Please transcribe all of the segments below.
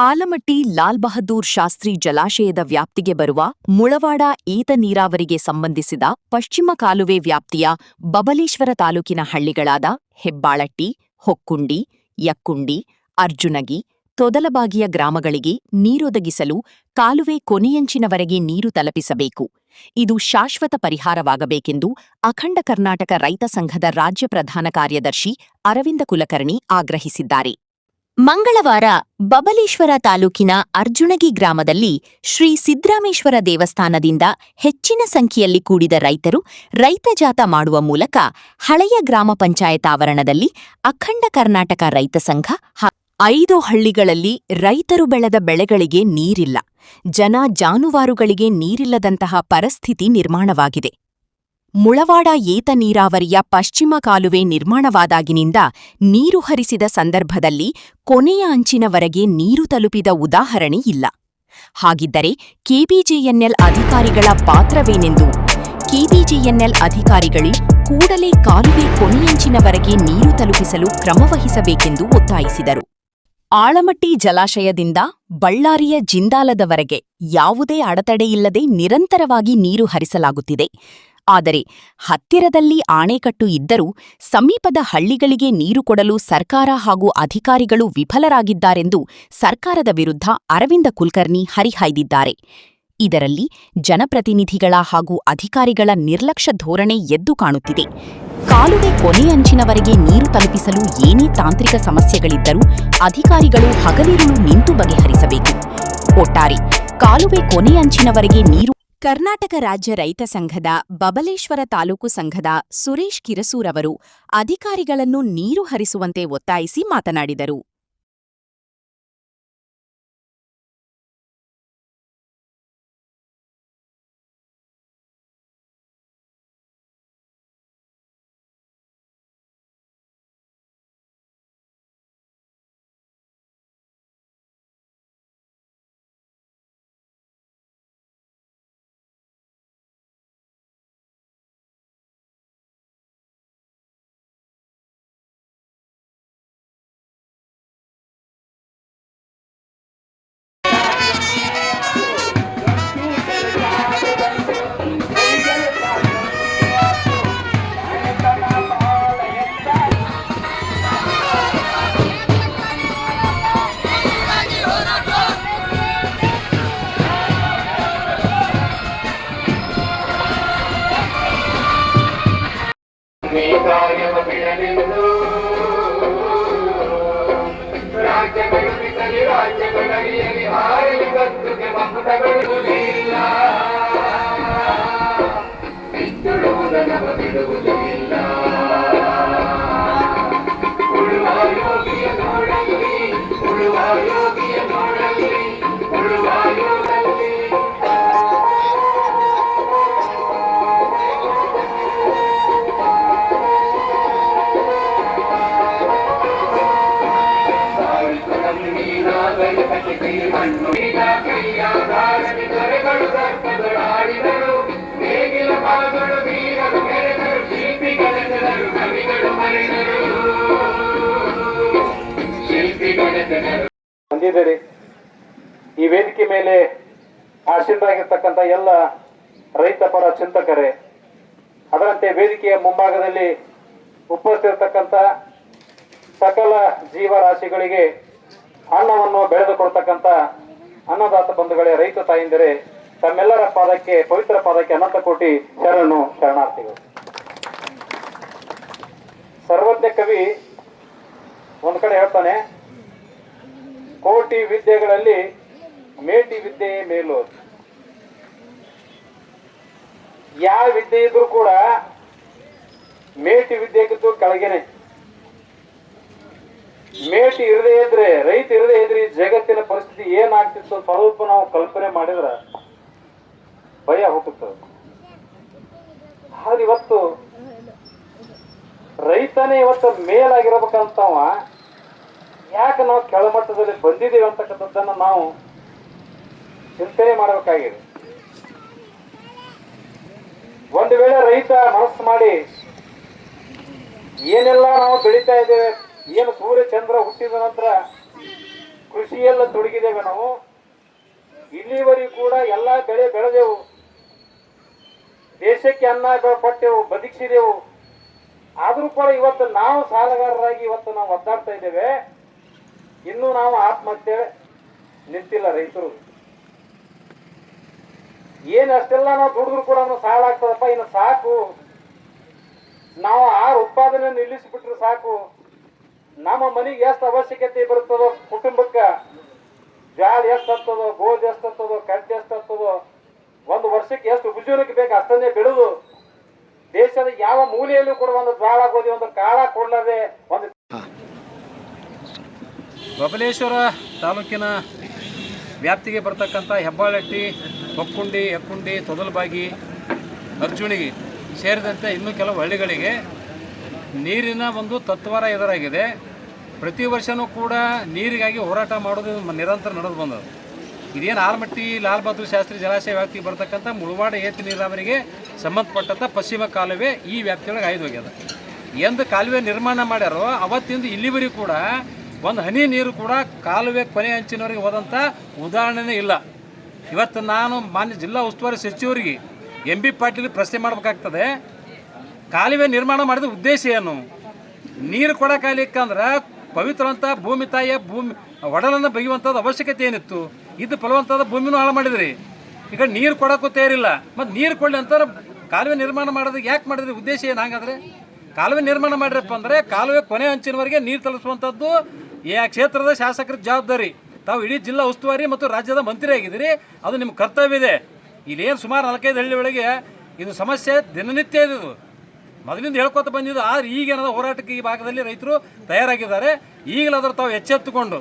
ಆಲಮಟ್ಟಿ ಲಾಲ್ ಬಹದ್ದೂರ್ ಶಾಸ್ತ್ರಿ ಜಲಾಶಯದ ವ್ಯಾಪ್ತಿಗೆ ಬರುವ ಮುಳವಾಡ ಏತ ನೀರಾವರಿಗೆ ಸಂಬಂಧಿಸಿದ ಪಶ್ಚಿಮ ಕಾಲುವೆ ವ್ಯಾಪ್ತಿಯ ಬಬಲೇಶ್ವರ ತಾಲೂಕಿನ ಹಳ್ಳಿಗಳಾದ ಹೆಬ್ಬಾಳಟ್ಟಿ, ಹೊಕ್ಕುಂಡಿ, ಯಕ್ಕುಂಡಿ, ಅರ್ಜುನಗಿ, ತೊದಲಬಾಗಿಯ ಗ್ರಾಮಗಳಿಗೆ ನೀರೊದಗಿಸಲು ಕಾಲುವೆ ಕೊನೆಯಂಚಿನವರೆಗೆ ನೀರು ತಲುಪಿಸಬೇಕು. ಇದು ಶಾಶ್ವತ ಪರಿಹಾರವಾಗಬೇಕೆಂದು ಅಖಂಡ ಕರ್ನಾಟಕ ರೈತ ಸಂಘದ ರಾಜ್ಯ ಪ್ರಧಾನ ಕಾರ್ಯದರ್ಶಿ ಅರವಿಂದ ಕುಲಕರ್ಣಿ ಆಗ್ರಹಿಸಿದ್ದಾರೆ. ಮಂಗಳವಾರ ಬಬಲೇಶ್ವರ ತಾಲೂಕಿನ ಅರ್ಜುನಗಿ ಗ್ರಾಮದಲ್ಲಿ ಶ್ರೀ ಸಿದ್ರಾಮೇಶ್ವರ ದೇವಸ್ಥಾನದಿಂದ ಹೆಚ್ಚಿನ ಸಂಖ್ಯೆಯಲ್ಲಿ ಕೂಡಿದ ರೈತರು ರೈತ ಜಾಥಾ ಮಾಡುವ ಮೂಲಕ ಹಳೆಯ ಗ್ರಾಮ ಪಂಚಾಯತ್ ಆವರಣದಲ್ಲಿ ಅಖಂಡ ಕರ್ನಾಟಕ ರೈತ ಸಂಘ 5 ಹಳ್ಳಿಗಳಲ್ಲಿ ರೈತರು ಬೆಳೆದ ಬೆಳೆಗಳಿಗೆ ನೀರಿಲ್ಲ, ಜನ ಜಾನುವಾರುಗಳಿಗೆ ನೀರಿಲ್ಲದಂತಹ ಪರಿಸ್ಥಿತಿ ನಿರ್ಮಾಣವಾಗಿದೆ. ಮುಳವಾಡ ಏತ ನೀರಾವರಿಯ ಪಶ್ಚಿಮ ಕಾಲುವೆ ನಿರ್ಮಾಣವಾದಾಗಿನಿಂದ ನೀರು ಹರಿಸಿದ ಸಂದರ್ಭದಲ್ಲಿ ಕೊನೆಯ ಅಂಚಿನವರೆಗೆ ನೀರು ತಲುಪಿದ ಉದಾಹರಣೆ ಇಲ್ಲ. ಹಾಗಿದ್ದರೆ ಕೆಬಿಜೆಎನ್ಎಲ್ ಅಧಿಕಾರಿಗಳ ಪಾತ್ರವೇನೆಂದು ಕೆಬಿಜೆಎನ್ಎಲ್ ಅಧಿಕಾರಿಗಳು ಕೂಡಲೇ ಕಾಲುವೆ ಕೊನೆಯಂಚಿನವರೆಗೆ ನೀರು ತಲುಪಿಸಲು ಕ್ರಮವಹಿಸಬೇಕೆಂದು ಒತ್ತಾಯಿಸಿದರು. ಆಳಮಟ್ಟಿ ಜಲಾಶಯದಿಂದ ಬಳ್ಳಾರಿಯ ಜಿಂದಾಲದವರೆಗೆ ಯಾವುದೇ ಅಡೆತಡೆಯಿಲ್ಲದೆ ನಿರಂತರವಾಗಿ ನೀರು ಹರಿಸಲಾಗುತ್ತಿದೆ. ಆದರೆ ಹತ್ತಿರದಲ್ಲಿ ಆಣೆಕಟ್ಟು ಇದ್ದರೂ ಸಮೀಪದ ಹಳ್ಳಿಗಳಿಗೆ ನೀರು ಕೊಡಲು ಸರ್ಕಾರ ಹಾಗೂ ಅಧಿಕಾರಿಗಳು ವಿಫಲರಾಗಿದ್ದಾರೆಂದು ಸರ್ಕಾರದ ವಿರುದ್ಧ ಅರವಿಂದ ಕುಲಕರ್ಣಿ ಹರಿಹಾಯ್ದಿದ್ದಾರೆ. ಇದರಲ್ಲಿ ಜನಪ್ರತಿನಿಧಿಗಳ ಹಾಗೂ ಅಧಿಕಾರಿಗಳ ನಿರ್ಲಕ್ಷ್ಯ ಧೋರಣೆ ಎದ್ದು ಕಾಣುತ್ತಿದೆ. ಕಾಲುವೆ ಕೊನೆಯಂಚಿನವರೆಗೆ ನೀರು ತಲುಪಿಸಲು ಏನೇ ತಾಂತ್ರಿಕ ಸಮಸ್ಯೆಗಳಿದ್ದರೂ ಅಧಿಕಾರಿಗಳು ಹಗಲಿರುಳು ನಿಂತು ಬಗೆಹರಿಸಬೇಕು. ಒಟ್ಟಾರೆ ಕಾಲುವೆ ಕೊನೆಯಂಚಿನವರೆಗೆ ನೀರು. ಕರ್ನಾಟಕ ರಾಜ್ಯ ರೈತ ಸಂಘದ ಬಬಲೇಶ್ವರ ತಾಲೂಕು ಸಂಘದ ಸುರೇಶ್ ಕಿರಸೂರವರು ಅಧಿಕಾರಿಗಳನ್ನು ನೀರು ಹರಿಸುವಂತೆ ಒತ್ತಾಯಿಸಿ ಮಾತನಾಡಿದರು. ಬಂದಿದ್ದೀರಿ. ಈ ವೇದಿಕೆ ಮೇಲೆ ಆಸೀನರಾಗಿರ್ತಕ್ಕಂಥ ಎಲ್ಲ ರೈತ ಪರ ಚಿಂತಕರೇ, ಅದರಂತೆ ವೇದಿಕೆಯ ಮುಂಭಾಗದಲ್ಲಿ ಉಪಸ್ಥಿತಕ್ಕಂಥ ಸಕಲ ಜೀವರಾಶಿಗಳಿಗೆ ಅನ್ನವನ್ನು ಬೆಳೆದುಕೊಡ್ತಕ್ಕಂಥ ಅನ್ನದಾತ ಬಂಧುಗಳೇ, ರೈತ ತಾಯಿಂದರೆ, ತಮ್ಮೆಲ್ಲರ ಪಾದಕ್ಕೆ, ಪವಿತ್ರ ಪಾದಕ್ಕೆ ಅನಂತ ಕೋಟಿ ಶರಣಾರ್ಥಿಗಳು. ಸರ್ವಜ್ಞ ಕವಿ ಒಂದು ಕಡೆ ಹೇಳ್ತಾನೆ, ಕೋಟಿ ವಿದ್ಯೆಗಳಲ್ಲಿ ಮೇಟಿ ವಿದ್ಯೆಯೇ ಮೇಲು. ಯಾವ ವಿದ್ಯೆ ಇದ್ರೂ ಕೂಡ ಮೇಟಿ ವಿದ್ಯೆಗಿದ್ದು ಕೆಳಗೇನೆ. ಮೇಟಿ ಇರದೇ ಇದ್ರೆ, ರೈತ ಇರದೇ ಇದ್ರೆ ಈ ಜಗತ್ತಿನ ಪರಿಸ್ಥಿತಿ ಏನಾಗ್ತಿತ್ತು ಸ್ವಲ್ಪ ನಾವು ಕಲ್ಪನೆ ಮಾಡಿದ್ರೆ ಭಯ ಹುಟ್ಟುತ್ತದೆ. ಆದ್ರೆ ಇವತ್ತು ರೈತನೇ ಇವತ್ತು ಮೇಲಾಗಿರ್ಬೇಕಂತವ ಯಾಕೆ ನಾವು ಕೆಳಮಟ್ಟದಲ್ಲಿ ಬಂದಿದ್ದೀವಿ ಅಂತಕ್ಕಂಥದ್ದನ್ನು ನಾವು ಚಿಂತನೆ ಮಾಡಬೇಕಾಗಿದೆ. ಒಂದು ವೇಳೆ ರೈತ ಮನಸ್ಸು ಮಾಡಿ ಏನೆಲ್ಲ ನಾವು ಬೆಳೀತಾ ಇದ್ದೇವೆ, ಏನು ಸೂರ್ಯ ಚಂದ್ರ ಹುಟ್ಟಿದ ನಂತರ ಕೃಷಿಯೆಲ್ಲ ತೊಡಗಿದ್ದೇವೆ ನಾವು. ಇಲ್ಲಿವರೆಗೂ ಕೂಡ ಎಲ್ಲ ಬೆಳೆ ಬೆಳೆದೆವು, ದೇಶಕ್ಕೆ ಅನ್ನ ಕೊಟ್ಟೆವು, ಬದುಕಿಸಿದೆವು. ಆದ್ರೂ ಕೂಡ ಇವತ್ತು ನಾವು ಸಾಲಗಾರರಾಗಿ ಇವತ್ತು ನಾವು ಒದ್ದಾಡ್ತಾ ಇದ್ದೇವೆ. ಇನ್ನೂ ನಾವು ಆತ್ಮಹತ್ಯೆ ನಿಂತಿಲ್ಲ. ರೈತರು ಏನ್ ಅಷ್ಟೆಲ್ಲ ನಾವು ದುಡಿದ್ರು ಕೂಡ ಸಾಲ ಆಗ್ತದಪ್ಪ, ಇನ್ನು ಸಾಕು, ನಾವು ಉತ್ಪಾದನೆ ನಿಲ್ಲಿಸಿಬಿಟ್ರೆ ಸಾಕು. ನಮ್ಮ ಮನೆಗೆ ಎಷ್ಟು ಅವಶ್ಯಕತೆ ಬರುತ್ತದೋ, ಕುಟುಂಬಕ್ಕೆ ಜಾಳ ಎಷ್ಟು ಹತ್ತದೋ, ಗೋಧಿ ಎಷ್ಟು ಹತ್ತದೋ, ಕಡ್ಡಿ ಎಷ್ಟು ಹತ್ತದೋ, ಒಂದು ವರ್ಷಕ್ಕೆ ಎಷ್ಟು ಉಪಜೀವನಕ್ಕೆ ಬೇಕು ಅಷ್ಟನ್ನೇ ಬೆಳೆದು ದೇಶದ ಯಾವ ಮೂಲೆಯಲ್ಲೂ ಕೂಡ ಒಂದು ಜ್ವಾಳ ಗೋಧಿ ಒಂದು ಕಾಳ ಕೊಡಲದೆ ಒಂದು. ಬಬಲೇಶ್ವರ ತಾಲೂಕಿನ ವ್ಯಾಪ್ತಿಗೆ ಬರ್ತಕ್ಕಂಥ ಹೆಬ್ಬಾಳಟ್ಟಿ, ಹೊಕ್ಕುಂಡಿ, ಹೆಕ್ಕುಂಡಿ, ತೊದಲಬಾಗಿ, ಅರ್ಜುಣಿಗಿ ಸೇರಿದಂತೆ ಇನ್ನೂ ಕೆಲವು ಹಳ್ಳಿಗಳಿಗೆ ನೀರಿನ ಒಂದು ತತ್ವಾರ ಎದುರಾಗಿದೆ. ಪ್ರತಿ ವರ್ಷವೂ ಕೂಡ ನೀರಿಗಾಗಿ ಹೋರಾಟ ಮಾಡೋದು ನಿರಂತರ ನಡೆದು ಬಂದದ್ದು. ಇದೇನು ಆಲಮಟ್ಟಿ ಲಾಲ್ ಬಹದ್ದೂರ್ ಶಾಸ್ತ್ರಿ ಜಲಾಶಯ ವ್ಯಾಪ್ತಿಗೆ ಬರ್ತಕ್ಕಂಥ ಮುಳವಾಡ ಏತ ನೀರಾವರಿಗೆ ಸಂಬಂಧಪಟ್ಟಂಥ ಪಶ್ಚಿಮ ಕಾಲುವೆ ಈ ವ್ಯಾಪ್ತಿಯೊಳಗೆ ಹಾಯ್ದು ಹೋಗ್ಯದ. ಎಂದು ಕಾಲುವೆ ನಿರ್ಮಾಣ ಮಾಡ್ಯಾರೋ ಅವತ್ತಿಂದ ಇಲ್ಲಿವರೆಗೂ ಕೂಡ ಒಂದು ಹನಿ ನೀರು ಕೂಡ ಕಾಲುವೆ ಕೊನೆ ಅಂಚಿನವರೆಗೆ ಹೋದಂಥ ಉದಾಹರಣೆನೇ ಇಲ್ಲ. ಇವತ್ತು ನಾನು ಮಾನ್ಯ ಜಿಲ್ಲಾ ಉಸ್ತುವಾರಿ ಸಚಿವರಿಗೆ MB ಪಾಟೀಲ್ ಪ್ರಶ್ನೆ ಮಾಡಬೇಕಾಗ್ತದೆ, ಕಾಲುವೆ ನಿರ್ಮಾಣ ಮಾಡಿದ ಉದ್ದೇಶ ಏನು? ನೀರು ಕೊಡೋಕಾಗಲಿಕ್ಕಂದ್ರೆ ಪವಿತ್ರ ಅಂತ ಭೂಮಿ ತಾಯಿಯ ಒಡಲನ್ನು ಬಗೆಯುವಂಥದ್ದು ಅವಶ್ಯಕತೆ ಏನಿತ್ತು? ಇದು ಫಲವಂತದ ಭೂಮಿನೂ ಹಾಳು ಮಾಡಿದ್ರಿ. ಈಗ ನೀರು ಕೊಡೋಕ್ಕೂ ತಯಾರಿಲ್ಲ. ಮತ್ತು ನೀರು ಕೊಡಲಿ ಅಂತ ಕಾಲುವೆ ನಿರ್ಮಾಣ ಮಾಡೋದಕ್ಕೆ ಯಾಕೆ ಮಾಡಿದ್ರಿ? ಉದ್ದೇಶ ಏನು? ಹಾಗಾದರೆ ಕಾಲುವೆ ನಿರ್ಮಾಣ ಮಾಡಿರಪ್ಪ ಅಂದರೆ ಕಾಲುವೆ ಕೊನೆ ಅಂಚಿನವರೆಗೆ ನೀರು ತಲುಪಿಸುವಂಥದ್ದು ಈ ಕ್ಷೇತ್ರದ ಶಾಸಕರ ಜವಾಬ್ದಾರಿ. ತಾವು ಇಡೀ ಜಿಲ್ಲಾ ಉಸ್ತುವಾರಿ ಮತ್ತು ರಾಜ್ಯದ ಮಂತ್ರಿ ಆಗಿದ್ದೀರಿ, ಅದು ನಿಮ್ಮ ಕರ್ತವ್ಯ ಇದೆ. ಇಲ್ಲೇನು ಸುಮಾರು 4-5 ಹಳ್ಳಿ ಒಳಗೆ ಇದು ಸಮಸ್ಯೆ ದಿನನಿತ್ಯ ಇದು ಮೊದಲಿಂದ ಹೇಳ್ಕೊತ ಬಂದಿದ್ದು. ಆದರೆ ಈಗೇನದ ಹೋರಾಟಕ್ಕೆ ಈ ಭಾಗದಲ್ಲಿ ರೈತರು ತಯಾರಾಗಿದ್ದಾರೆ. ಈಗಲಾದರೂ ತಾವು ಎಚ್ಚೆತ್ತುಕೊಂಡು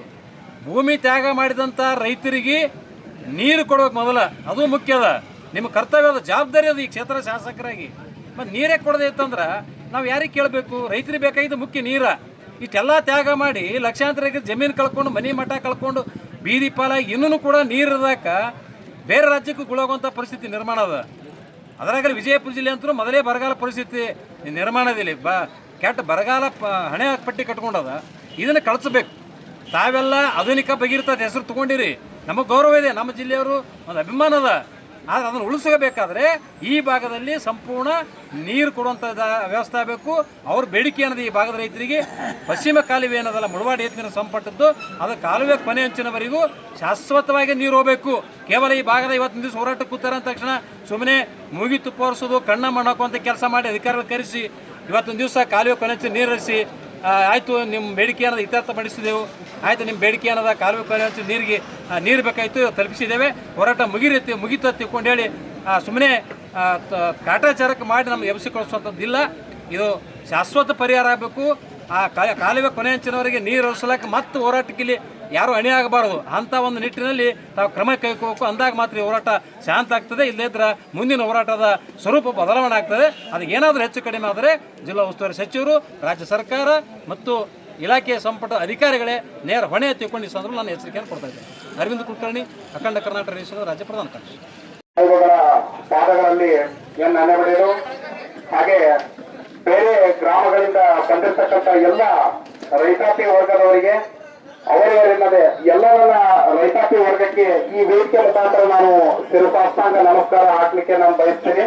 ಭೂಮಿ ತ್ಯಾಗ ಮಾಡಿದಂಥ ರೈತರಿಗೆ ನೀರು ಕೊಡಬೇಕು ಮೊದಲ, ಅದು ಮುಖ್ಯ ಅದ. ನಿಮ್ಮ ಕರ್ತವ್ಯ ಅದ, ಜವಾಬ್ದಾರಿ ಅದು ಈ ಕ್ಷೇತ್ರ ಶಾಸಕರಾಗಿ. ಮತ್ತು ನೀರೇ ಕೊಡದೆ ಇತ್ತಂದ್ರೆ ನಾವು ಯಾರಿಗೆ ಕೇಳಬೇಕು? ರೈತರಿಗೆ ಬೇಕಾಗಿದ್ದು ಮುಖ್ಯ ನೀರ. ಇಷ್ಟೆಲ್ಲ ತ್ಯಾಗ ಮಾಡಿ ಲಕ್ಷಾಂತರ ಜಮೀನು ಕಳ್ಕೊಂಡು, ಮನೆ ಮಠ ಕಳ್ಕೊಂಡು, ಬೀದಿ ಪಾಲಾಗಿ ಇನ್ನೂ ಕೂಡ ನೀರಿದಾಗ ಬೇರೆ ರಾಜ್ಯಕ್ಕೂ ಗುಳಾಗುವಂಥ ಪರಿಸ್ಥಿತಿ ನಿರ್ಮಾಣ ಅದ. ಅದರಾಗಲಿ ವಿಜಯಪುರ ಜಿಲ್ಲೆ ಅಂತೂ ಮೊದಲೇ ಬರಗಾಲ ಪರಿಸ್ಥಿತಿ ನಿರ್ಮಾಣದಲ್ಲಿ ಕೆಟ್ಟ ಬರಗಾಲ ಹಣೆ ಪಟ್ಟಿ ಕಟ್ಕೊಂಡದ. ಇದನ್ನು ಕಳಿಸ್ಬೇಕು. ತಾವೆಲ್ಲ ಆಧುನಿಕ ಭಗೀರಥ ಹೆಸರು ತೊಗೊಂಡಿರಿ, ನಮಗೆ ಗೌರವ ಇದೆ, ನಮ್ಮ ಜಿಲ್ಲೆಯವರು ಒಂದು ಅಭಿಮಾನ ಅದ. ಆದರೆ ಅದನ್ನು ಉಳಿಸಬೇಕಾದ್ರೆ ಈ ಭಾಗದಲ್ಲಿ ಸಂಪೂರ್ಣ ನೀರು ಕೊಡುವಂಥ ವ್ಯವಸ್ಥೆ ಆಗಬೇಕು. ಅವ್ರ ಬೇಡಿಕೆ ಅನ್ನೋದು ಈ ಭಾಗದ ರೈತರಿಗೆ ಪಶ್ಚಿಮ ಕಾಲುವೆ ಅನ್ನೋದಲ್ಲ, ಮುಳವಾಡ ಏತ ಸಂಪಟ್ಟಿದ್ದು ಅದು ಕಾಲುವೆ ಕೊನೆ ಅಂಚಿನವರೆಗೂ ಶಾಶ್ವತವಾಗಿ ನೀರು ಹೋಗಬೇಕು. ಕೇವಲ ಈ ಭಾಗದ ಇವತ್ತಿನ ದಿವಸ ಹೋರಾಟ ಕೂತಾರ ಅಂದ ತಕ್ಷಣ ಸುಮ್ಮನೆ ಮೂಗಿ ತುಪ್ಪ ಹೊರಿಸೋದು, ಕಣ್ಣ ಮಣ್ಣು ಹಾಕುವಂಥ ಕೆಲಸ ಮಾಡಿ ಅಧಿಕಾರಿಗಳು ಕರೆಸಿ ಇವತ್ತೊಂದು ದಿವಸ ಕಾಲುವೆ ಕೊನೆ ಅಂಚಿನ ನೀರು ಹರಿಸಿ ಆಯಿತು ನಿಮ್ಮ ಬೇಡಿಕೆ ಅನ್ನೋದು ಇತ್ಯರ್ಥ ಪಡಿಸಿದೆವು, ಆಯಿತು ನಿಮ್ಮ ಬೇಡಿಕೆ ಅನ್ನೋದು ಕಾಲುವೆ ಕೊನೆ ಅಂಚಿನ ನೀರಿಗೆ ನೀರು ಬೇಕಾಯಿತು, ತಲುಪಿಸಿದ್ದೇವೆ, ಹೋರಾಟ ಮುಗಿತು ತಿಳ್ಕೊಂಡು ಹೇಳಿ ಸುಮ್ಮನೆ ಕಾಟಾಚಾರಕ್ಕೆ ಮಾಡಿ ನಮ್ಗೆ ಎಬ್ಸಿಕೊಳಿಸುವಂಥದ್ದಿಲ್ಲ. ಇದು ಶಾಶ್ವತ ಪರಿಹಾರ ಆಗಬೇಕು. ಆ ಕಾಲುವೆ ಕೊನೆ ಅಂಚಿನವರೆಗೆ ನೀರು ಹರಿಸಲಿಕ್ಕೆ ಮತ್ತು ಹೋರಾಟಕ್ಕೆ ಇಲ್ಲಿ ಯಾರೂ ಅಣಿಯಾಗಬಾರದು. ಅಂಥ ಒಂದು ನಿಟ್ಟಿನಲ್ಲಿ ತಾವು ಕ್ರಮ ಕೈಗೊಳ್ಳಬೇಕು. ಅಂದಾಗ ಮಾತ್ರ ಹೋರಾಟ ಶಾಂತ ಆಗ್ತದೆ. ಇಲ್ಲದಿದ್ದರೆ ಮುಂದಿನ ಹೋರಾಟದ ಸ್ವರೂಪ ಬದಲಾವಣೆ ಆಗ್ತದೆ. ಅದಕ್ಕೆ ಏನಾದರೂ ಹೆಚ್ಚು ಕಡಿಮೆ ಆದರೆ ಜಿಲ್ಲಾ ಉಸ್ತುವಾರಿ ಸಚಿವರು, ರಾಜ್ಯ ಸರ್ಕಾರ ಮತ್ತು ಇಲಾಖೆಯ ಸಂಪುಟ ಅಧಿಕಾರಿಗಳೇ ನೇರ ಹೊಣೆ ತಿಳ್ಕೊಂಡು ಈ ಸಂದರ್ಭ ನಾನು ಎಚ್ಚರಿಕೆಯನ್ನು ಕೊಡ್ತಾ ಇದ್ದೇನೆ. ಅರವಿಂದ್ ಕುಲಕರ್ಣಿ, ಅಖಂಡ ಕರ್ನಾಟಕ ರೇಷನ್ ರಾಜ್ಯ ಪ್ರಧಾನ ಕಾರ್ಯದರ್ಶಿ. ಪಾದಗಳಲ್ಲಿ ನೆನೆ ಬಡಿಯೋದು, ಹಾಗೆ ಬೇರೆ ಗ್ರಾಮಗಳಿಂದ ಬಂದಿರತಕ್ಕಂಥ ಎಲ್ಲ ರೈತಾಪಿ ವರ್ಗದವರಿಗೆ ಅವರವರಿಲ್ಲದೆ ಎಲ್ಲರನ್ನ ರೈತಾಪಿ ವರ್ಗಕ್ಕೆ ಈ ವೇದಿಕೆ ಮುಖಾಂತರ ನಾನು ಶಿರಸಾಷ್ಟಾಂಗ ನಮಸ್ಕಾರ ಹಾಕ್ಲಿಕ್ಕೆ ನಾನು ಬಯಸ್ತೇನೆ.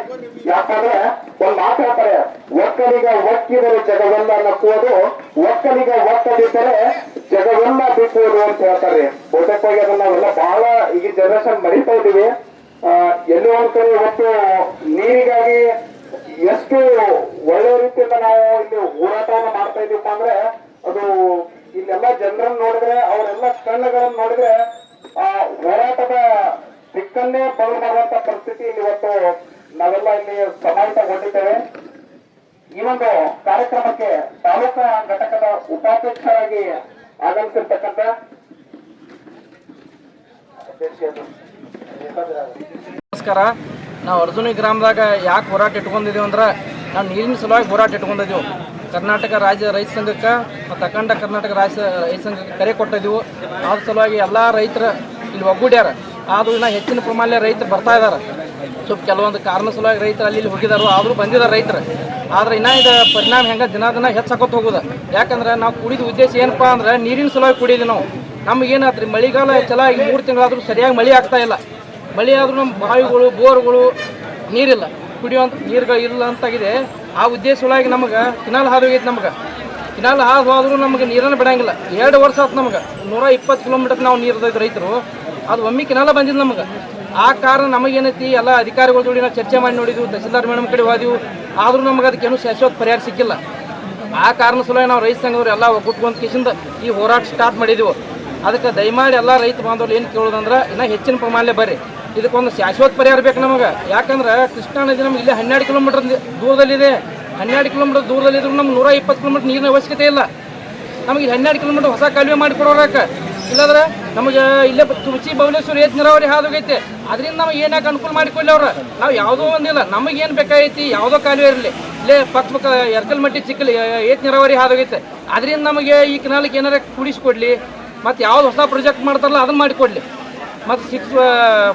ಯಾಕಂದ್ರೆ ಒಂದ್ ಮಾತು ಹೇಳ್ತಾರೆ, ಒಕ್ಕಲಿಗ ಒಕ್ಕಿದರೆ ಜಗವೆಲ್ಲ ನಕ್ಕುವುದು, ಒಕ್ಕಲಿಗ ಒಕ್ಕದಿದ್ದರೆ ಜಗವೆಲ್ಲ ಬಿಕ್ಕುವುದು ಅಂತ ಹೇಳ್ತಾರೆ. ಬಹುತೇಕವಾಗಿ ಅದನ್ನ ನಾವೆಲ್ಲ ಬಹಳ ಈಗ ಜನರೇಷನ್ ಮರಿತಾ ಇದ್ದೀವಿ. ಎಲ್ಲೋ ಒಂದ್ ಕಡೆ ಇವತ್ತು ನೀರಿಗಾಗಿ ಎಷ್ಟು ಒಳ್ಳೆ ರೀತಿಯಿಂದ ನಾವು ಇಲ್ಲಿ ಹೋರಾಟವನ್ನು ಮಾಡ್ತಾ ಇದೀವಪ್ಪ ಅಂದ್ರೆ ಅದು ಇಲ್ಲೆಲ್ಲ ಜನರನ್ನು ನೋಡಿದ್ರೆ, ಅವರೆಲ್ಲ ಕಣ್ಣುಗಳನ್ನು ನೋಡಿದ್ರೆ ಹೋರಾಟದ ದಿಕ್ಕನ್ನೇ ಬದಲು ಮಾಡುವಂತ ಪರಿಸ್ಥಿತಿ ಇಲ್ಲಿ ಇವತ್ತು ನಾವೆಲ್ಲ ಇಲ್ಲಿ ಸಮಾಹಿತಗೊಂಡಿದ್ದೇವೆ. ಈ ಒಂದು ಕಾರ್ಯಕ್ರಮಕ್ಕೆ ತಾಲೂಕಾ ಘಟಕದ ಉಪಾಧ್ಯಕ್ಷರಾಗಿ ಆಗಮಿಸಿರ್ತಕ್ಕಂಥ ನಮಸ್ಕಾರ. ನಾವು ಅರ್ಜುನಿ ಗ್ರಾಮದಾಗ ಯಾಕೆ ಹೋರಾಟ ಇಟ್ಕೊಂಡಿದ್ದೀವಿ ಅಂದ್ರೆ ನಾವು ನೀರಿನ ಸಲುವಾಗಿ ಹೋರಾಟ ಇಟ್ಕೊಂಡಿದ್ದೀವಿ. ಕರ್ನಾಟಕ ರಾಜ್ಯ ರೈತ ಸಂಘಕ್ಕೆ ಮತ್ತು ಅಖಂಡ ಕರ್ನಾಟಕ ರಾಜ್ಯ ರೈತ ಸಂಘಕ್ಕೆ ಕರೆ ಕೊಟ್ಟಿದ್ದೀವಿ. ಅದ್ರ ಸಲುವಾಗಿ ಎಲ್ಲ ರೈತರು ಇಲ್ಲಿ ಒಗ್ಗೂಡ್ಯಾರ. ಆದರೂ ಇನ್ನೂ ಹೆಚ್ಚಿನ ಪ್ರಮಾಣದಲ್ಲಿ ರೈತರು ಬರ್ತಾ ಇದ್ದಾರೆ. ಸ್ವಲ್ಪ ಕೆಲವೊಂದು ಕಾರಣ ಸಲುವಾಗಿ ರೈತರು ಅಲ್ಲಿ ಹೋಗಿದ್ದಾರೆ, ಆದರೂ ಬಂದಿದ್ದಾರೆ ರೈತರು. ಆದರೆ ಇನ್ನೂ ಇದು ಪರಿಣಾಮ ಹೆಂಗೆ ದಿನ ಹೆಚ್ಚಾಕೋತ ಹೋಗೋದು. ಯಾಕಂದ್ರೆ ನಾವು ಕುಡಿದ ಉದ್ದೇಶ ಏನಪ್ಪ ಅಂದ್ರೆ ನೀರಿನ ಸಲುವಾಗಿ ಕುಡಿದ್ವಿ ನಾವು. ನಮಗೇನಾತ್ರಿ ಮಳೆಗಾಲ ಚಲ ಈಗ 3 ತಿಂಗಳಾದರೂ ಸರಿಯಾಗಿ ಮಳೆ ಆಗ್ತಾ ಇಲ್ಲ. ಮಳೆ ಆದರೂ ನಮ್ಮ ಬಾವಿಗಳು ಬೋರ್ಗಳು ನೀರಿಲ್ಲ, ಕುಡಿಯುವಂಥ ನೀರುಗಳು ಇಲ್ಲ ಅಂತಾಗಿದೆ. ಆ ಉದ್ದೇಶವಾಗಿ ನಮಗೆ ಕಿನಾಲ್ ಹಾದು ಹೋಗೈತೆ. ನಮ್ಗೆ ಕಿನಾಲ್ ಹಾದು ಹೋದ್ರೂ ನಮಗೆ ನೀರನ್ನು ಬಿಡಂಗಿಲ್ಲ. 2 ವರ್ಷ ಆಯ್ತು ನಮ್ಗೆ 120 ಕಿಲೋಮೀಟರ್ ನಾವು ನೀರು ಇದ್ದೈತೆ ರೈತರು. ಅದು ಒಮ್ಮೆ ಕಿನಾಲ ಬಂದಿಲ್ಲ ನಮಗೆ. ಆ ಕಾರಣ ನಮಗೇನೈತಿ ಎಲ್ಲ ಅಧಿಕಾರಿಗಳ ಜೋಡಿ ನಾವು ಚರ್ಚೆ ಮಾಡಿ ನೋಡಿದ್ವಿ, ತಹಸೀಲ್ದಾರ್ ಮೇಡಮ್ ಕಡೆ ಹೋದಿವು. ಆದರೂ ನಮಗೆ ಅದಕ್ಕೇನು ಶಾಶ್ವತ ಪರಿಹಾರ ಸಿಕ್ಕಿಲ್ಲ. ಆ ಕಾರಣ ಸಲುವಾಗಿ ನಾವು ರೈತ ಸಂಘದವ್ರು ಎಲ್ಲ ಒಗ್ಗೂಟ್ಕೊಂಡ್ ಕಿಸಿಂದ ಈ ಹೋರಾಟ ಸ್ಟಾರ್ಟ್ ಮಾಡಿದೆವು. ಅದಕ್ಕೆ ದಯಮಾಡಿ ಎಲ್ಲ ರೈತ ಬಾಂಧವರು ಏನು ಕೇಳೋದಂದ್ರೆ ಇನ್ನೂ ಹೆಚ್ಚಿನ ಪ್ರಮಾಣದಲ್ಲಿ ಬರ್ರಿ, ಇದಕ್ಕೊಂದು ಶಾಶ್ವತ ಪರಿಹಾರ ಬೇಕು ನಮಗೆ. ಯಾಕಂದ್ರೆ ಕೃಷ್ಣಾ ನದಿ ನಮ್ಗೆ ಇಲ್ಲಿ 12 ಕಿಲೋಮೀಟರ್ ದೂರದಲ್ಲಿದೆ. 12 ಕಿಲೋಮೀಟರ್ ದೂರದಲ್ಲಿದ್ರು ನಮ್ಗೆ 120 ಕಿಲೋಮೀಟರ್ ನೀರಿನ ಅವಶ್ಯಕತೆ ಇಲ್ಲ. ನಮಗೆ 12 ಕಿಲೋಮೀಟರ್ ಹೊಸ ಕಾಲುವೆ ಮಾಡಿ ಕೊಡೋರಕ್ಕೆ. ಇಲ್ಲಾಂದ್ರೆ ನಮಗೆ ಇಲ್ಲೇ ತುಮಚಿ ಬಬಲೇಶ್ವರ ಏತ್ ನೀರಾವರಿ ಹಾದೋಗೈತೆ. ಅದರಿಂದ ನಮಗೆ ಏನಾಗ ಅನುಕೂಲ ಮಾಡಿಕೊಳ್ಳಿ ಅವ್ರು. ನಾವು ಯಾವುದೋ ಒಂದಿಲ್ಲ, ನಮಗೇನು ಬೇಕಾಗೈತಿ ಯಾವುದೋ ಕಾಲುವೆ ಇರಲಿ, ಇಲ್ಲೇ ಪಕ್ಕ ಎರ್ಕಲ್ಮಟ್ಟಿ ಚಿಕ್ಕಲಿ ಏತ್ ನೀರಾವರಿ ಹಾದೋಗೈತೆ. ಅದರಿಂದ ನಮಗೆ ಈ ಕೆನಾಲಿಗೆ ಏನಾರ ಕುಡಿಸ್ಕೊಡ್ಲಿ, ಮತ್ತು ಯಾವ್ದು ಹೊಸ ಪ್ರಾಜೆಕ್ಟ್ ಮಾಡ್ತಾರಲ್ಲ ಅದನ್ನು ಮಾಡಿಕೊಡ್ಲಿ. ಮತ್ತು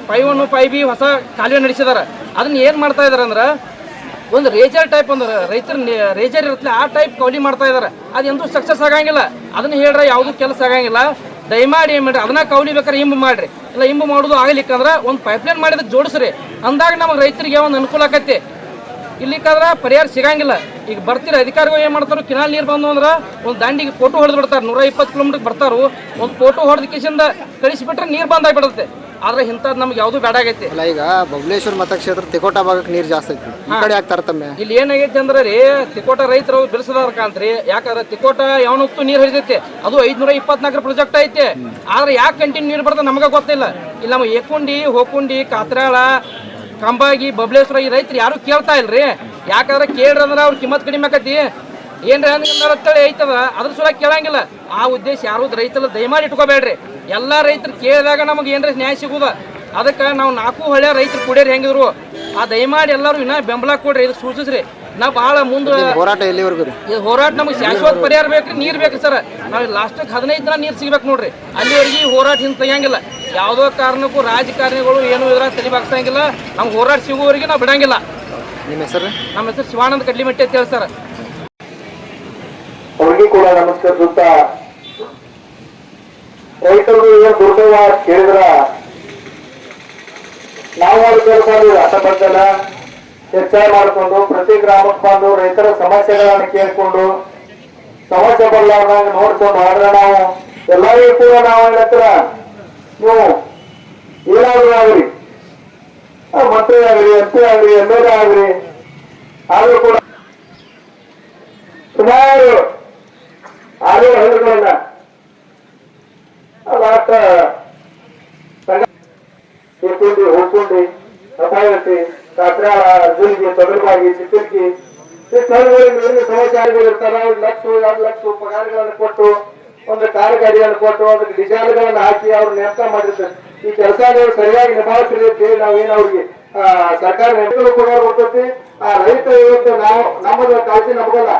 5-1 5B ಹೊಸ ಕಾಲುವೆ ನಡೆಸಿದಾರೆ. ಅದನ್ನ ಏನು ಮಾಡ್ತಾ ಇದಾರೆ ಅಂದ್ರೆ ಒಂದು ರೇಜರ್ ಟೈಪ್, ಒಂದು ರೈತರ ರೇಜರ್ ಇರುತ್ತೆ ಆ ಟೈಪ್ ಕೌಲಿ ಮಾಡ್ತಾ ಇದಾರೆ. ಅದು ಎಂದೂ ಸಕ್ಸಸ್ ಆಗಂಗಿಲ್ಲ. ಅದನ್ನ ಹೇಳ್ರೆ ಯಾವುದೂ ಕೆಲಸ ಆಗಂಗಿಲ್ಲ. ದಯಮಾಡಿ ಏನು ಮಾಡಿರಿ, ಅದನ್ನ ಕೌಲಿ ಬೇಕಾದ್ರೆ ಹಿಂಬು ಮಾಡಿರಿ. ಇಲ್ಲ ಹಿಂಬು ಮಾಡೋದು ಆಗಲಿಕ್ಕಂದ್ರೆ ಒಂದು ಪೈಪ್ಲೈನ್ ಮಾಡಿದ್ರೆ ಜೋಡಿಸ್ರಿ. ಅಂದಾಗ ನಮಗೆ ರೈತರಿಗೆ ಒಂದು ಅನುಕೂಲ ಆಕೈತಿ. ಇಲ್ಲಿಕ್ಕಾದ್ರೆ ಪರಿಹಾರ ಸಿಗಂಗಿಲ್ಲ. ಈಗ ಬರ್ತೀರ ಅಧಿಕಾರಿಗಳು ಏನು ಮಾಡ್ತಾರೆ, ಕಿನಾಲ್ ನೀರು ಬಂದು ಅಂದ್ರೆ ಒಂದು ದಾಂಡಿಗೆ ಫೋಟೋ ಹೊಡೆದು ಬಿಡ್ತಾರೆ. 120 ಕಿಲೋಮೀಟರ್ ಬರ್ತಾರು, ಒಂದು ಫೋಟೋ ಹೊಡೆದ ಕಿಸಿಂದ ಕಳಿಸಿಬಿಟ್ರೆ ನೀರು ಬಂದಾಗಿಬಿಡುತ್ತೆ. ಆದ್ರೆ ಇಂಥದ್ದು ನಮ್ಗೆ ಯಾವುದು ಬೇಡ ಆಗೈತಿ. ಅಲ್ಲ, ಈಗ ಬಬಲೇಶ್ವರ ಮತಕ್ಷೇತ್ರ ತಿಕೋಟ ಭಾಗಕ್ಕೆ ನೀರು ಜಾಸ್ತಿ ಐತಿ, ಈ ಕಡೆ ಯಾಕೆ ತರತಮ್ಮೆ? ಇಲ್ಲಿ ಏನಾಗೈತಿ ಅಂದ್ರೆ ರೀ, ತಿಕೋಟ ರೈತರು ಬಿಡಿಸೋದ್ರ ಕಾಂತ್ರಿ. ಯಾಕಂದ್ರೆ ತಿಕೋಟ ಯಾವನೊತ್ತು ನೀರು ಹರಿದೈತಿ. ಅದು 524 ಪ್ರಾಜೆಕ್ಟ್ ಐತಿ. ಆದ್ರೆ ಯಾಕೆ ಕಂಟಿನ್ಯೂ ನೀರು ಬರ್ತದೆ ನಮಗೆ ಗೊತ್ತಿಲ್ಲ. ಇಲ್ಲಿ ನಮ್ಮ ಏಕುಂಡಿ, ಹೋಕುಂಡಿ, ಕಾತ್ರಾಳ, ಕಂಬಾಗಿ, ಬಬಲೇಶ್ವರ ಈ ರೈತರು ಯಾರು ಕೇಳ್ತಾ ಇಲ್ರಿ. ಯಾಕಂದ್ರೆ ಕೇಳ್ರಂದ್ರೆ ಅವ್ರ ಕಿಮ್ಮತ್ ಕಡಿಮೆ ಆಕತಿ. ಏನ್ರಿ ಅಂತೇಳಿ ಐತದ, ಅದ್ರ ಸಲುವಾಗಿ ಕೇಳಂಗಿಲ್ಲ. ಆ ಉದ್ದೇಶ ಯಾರು ರೈತರು ದಯಮಾಡಿ ಇಟ್ಕೋಬೇಡ್ರಿ. ಎಲ್ಲ ರೈತರು ಕೇಳಿದಾಗ ನಮಗೆ ಏನ್ರಿ ನ್ಯಾಯ ಸಿಗುದ. ಅದಕ್ಕೆ ನಾವು 4 ಹಳ್ಳಿಯ ರೈತರು ಕುಡಿಯೋರು ಹೆಂಗಿದ್ರು ಆ ದಯಮಾಡಿ ಎಲ್ಲರೂ ಇನ್ನೂ ಬೆಂಬಲ ಕೊಡ್ರಿ, ಇದು ಸೂಚಿಸ್ರಿ. ನಾವು ಭಾಳ ಮುಂದೆ ಹೋರಾಟ ಎಲ್ಲಿವರೆಗೂ ರೀ? ಈ ಹೋರಾಟ ನಮಗೆ ಶಾಶ್ವತ ಪರಿಹಾರ ಬೇಕ್ರಿ, ನೀರು ಬೇಕು ಸರ್. ನಾವು ಲಾಸ್ಟಿಗೆ 15 ದಿನ ನೀರು ಸಿಗ್ಬೇಕು ನೋಡ್ರಿ. ಅಲ್ಲಿವರೆಗೆ ಈ ಹೋರಾಟ ಹಿಂದೆ ತೆಗಿಯಂಗಿಲ್ಲ. ಯಾವುದೋ ಕಾರಣಕ್ಕೂ ರಾಜಕಾರಣಿಗಳು ಏನು ಇದ್ರಾಗ ತಲೆಬಾಗ್ಸಂಗಿಲ್ಲ. ನಮ್ಗೆ ಹೋರಾಟ ಸಿಗುವವರೆಗೆ ನಾವು ಬಿಡಂಗಿಲ್ಲ. ನಿಮ್ಮ ಹೆಸರು? ನಮ್ಮ ಹೆಸರು ಶಿವಾನಂದ ಕಡ್ಲಿಮಟ್ಟಿ ಅಂತ ಹೇಳಿ ಸರ್. ಅವ್ರಿಗೆ ಕೂಡ ನಮಸ್ಕರಿಸುತ್ತಾ, ರೈತರು ಏನು ದುರ್ದೈವ ಕೇಳಿದ್ರ ನಾವು ಕೆಲಸ ಅಸಬದ್ಧನ ಚರ್ಚೆ ಮಾಡಿಕೊಂಡು ಪ್ರತಿ ಗ್ರಾಮಕ್ಕೆ ಬಂದು ರೈತರ ಸಮಸ್ಯೆಗಳನ್ನು ಕೇಳಿಕೊಂಡು ಸಮಸ್ಯೆ ಬರಲಾರ್ದಂಗೆ ನೋಡ್ಕೊಂಡು ಆದ್ರೆ ನಾವು ಎಲ್ಲರಿಗೂ ಕೂಡ ನಾವು ಹೇಳತ್ರ ನೀವು ಏನಾದ್ರೂ ಆಗ್ರಿ, ಮಂತ್ರಿ ಆಗ್ರಿ, MP ಆಗ್ರಿ, MLA ಆಗ್ರಿ, ಆದ್ರೂ ಕೂಡ ಸುಮಾರು ಆರು ಹಳ್ಳಿಗಳನ್ನ ಏಕುಂಡಿ, ಹೋಕುಂಡಿ, ಅಪಾಯತಿ, ಕಾತ್ರಾಳ, ಅರ್ಜುನ್ಗೆ, ತೊಗಲ್ಬಾಗಿ, ಚಿಕ್ಕರ್ಕಿ ಈ ಸ್ಥಳಗಳಲ್ಲಿ ನೀರಿನ ಸಮಸ್ಯೆಗಳು ಇರ್ತಾರೆ. 1 ಲಕ್ಷ 2 ಲಕ್ಷ ಪಗಾರಗಳನ್ನು ಕೊಟ್ಟು, ಒಂದು ಕಾರ್ ಗಾಡಿಯನ್ನು ಕೊಟ್ಟು, ಅದಕ್ಕೆ ಡಿಸೈಲ್ಗಳನ್ನು ಹಾಕಿ ಅವ್ರು ನೇಮಕ ಮಾಡಿರ್ತಾರೆ. ಈ ಕೆಲಸ ನೀವು ಸರಿಯಾಗಿ ನಿಭಾಯಿಸ್ರಿ ಅಂತ ಹೇಳಿ ನಾವೇನು ಅವ್ರಿಗೆ ಸರ್ಕಾರ ನೆಟ್ಟಗಳು ಕೂಡ ಬರ್ತೈತಿ. ಆ ರೈತ ಇವತ್ತು ನಾವು ನಮ್ಮದು ಕಾಳಜಿ ನಮಗಲ್ಲ.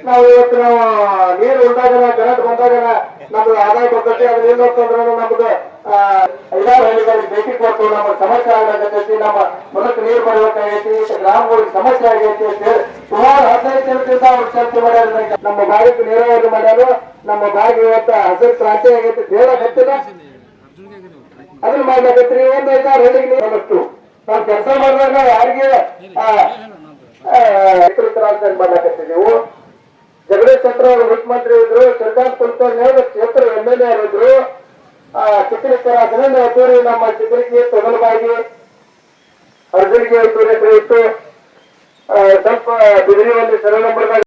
ನಾವು ಇವತ್ತು ನೀರು ಉಂಟಾಗನ, ಕರೆಂಟ್ ಬಂದಾಗನ ನಮ್ದು ಆದಾಯ ಬರ್ತೈತಿ. ಅದ್ರ ಏನ್ ಅಂತಂದ್ರೆ ನಮ್ದು 5-6 ಹಳ್ಳಿಗಳಿಗೆ ಭೇಟಿ ಕೊಟ್ಟು ನಮ್ಮ ಸಮಸ್ಯೆ ಆಗತೈತಿ, ನಮ್ಮ ಹೊಲಕ್ಕೆ ನೀರು ಬರ್ಬೇಕಾಗೈತಿ, ಗ್ರಾಮಗಳಿಗೆ ಸಮಸ್ಯೆ ಆಗೈತಿ ಅಂತ ಹೇಳಿ ಸುಮಾರು 15 ದಿನದಿಂದ ಅವ್ರು ಚರ್ಚೆ ಮಾಡ್ಯಾರ. ನಮ್ಮ ಭಾಗಕ್ಕೆ ನೀರಾವರಿ ಮಾಡ್ಯಾರು. ನಮ್ಮ ಭಾಗ ಇವತ್ತ ಹಸಿರು ಕ್ರಾಂತಿ ಆಗೈತಿ ಹೇಳಕತ್ತಿಲ್ಲ, ಅದನ್ನ ಮಾಡ್ಲಾಕತ್ರಿ. 1-5-6 ಹಳ್ಳಿಗೆ ನೀರು ಬಂದಷ್ಟು ನಾವು ಕೆಲಸ ಮಾಡಿದಾಗ ಯಾರಿಗೆ ಮಾಡ್ಲಾಕತ್ತಿದ್ದೆವು. ಜಗದೀಶ್ ಶೆಟ್ಟರ್ ಅವರು ಮುಖ್ಯಮಂತ್ರಿ ಇದ್ರು, ಶ್ರೀಕಾಂತ್ ಕುಲಕರ್ಣಿ ಕ್ಷೇತ್ರ MLA ಇದ್ರು, ಚಿಕ್ಕಲಿಕ್ಕರ ಅಭಿನಂದ ಅತೂರಿ, ನಮ್ಮ ಚಿಕ್ಕಲಿಕ್ಕಿ, ತೊಗಲಬಾಗಿ, ಅರ್ಜುನ್ಗೆ ಇತ್ತು, ಸ್ವಲ್ಪ ಬಿದಿರಿಯಲ್ಲಿ ಸರ ನಂಬರ್ದಾಗ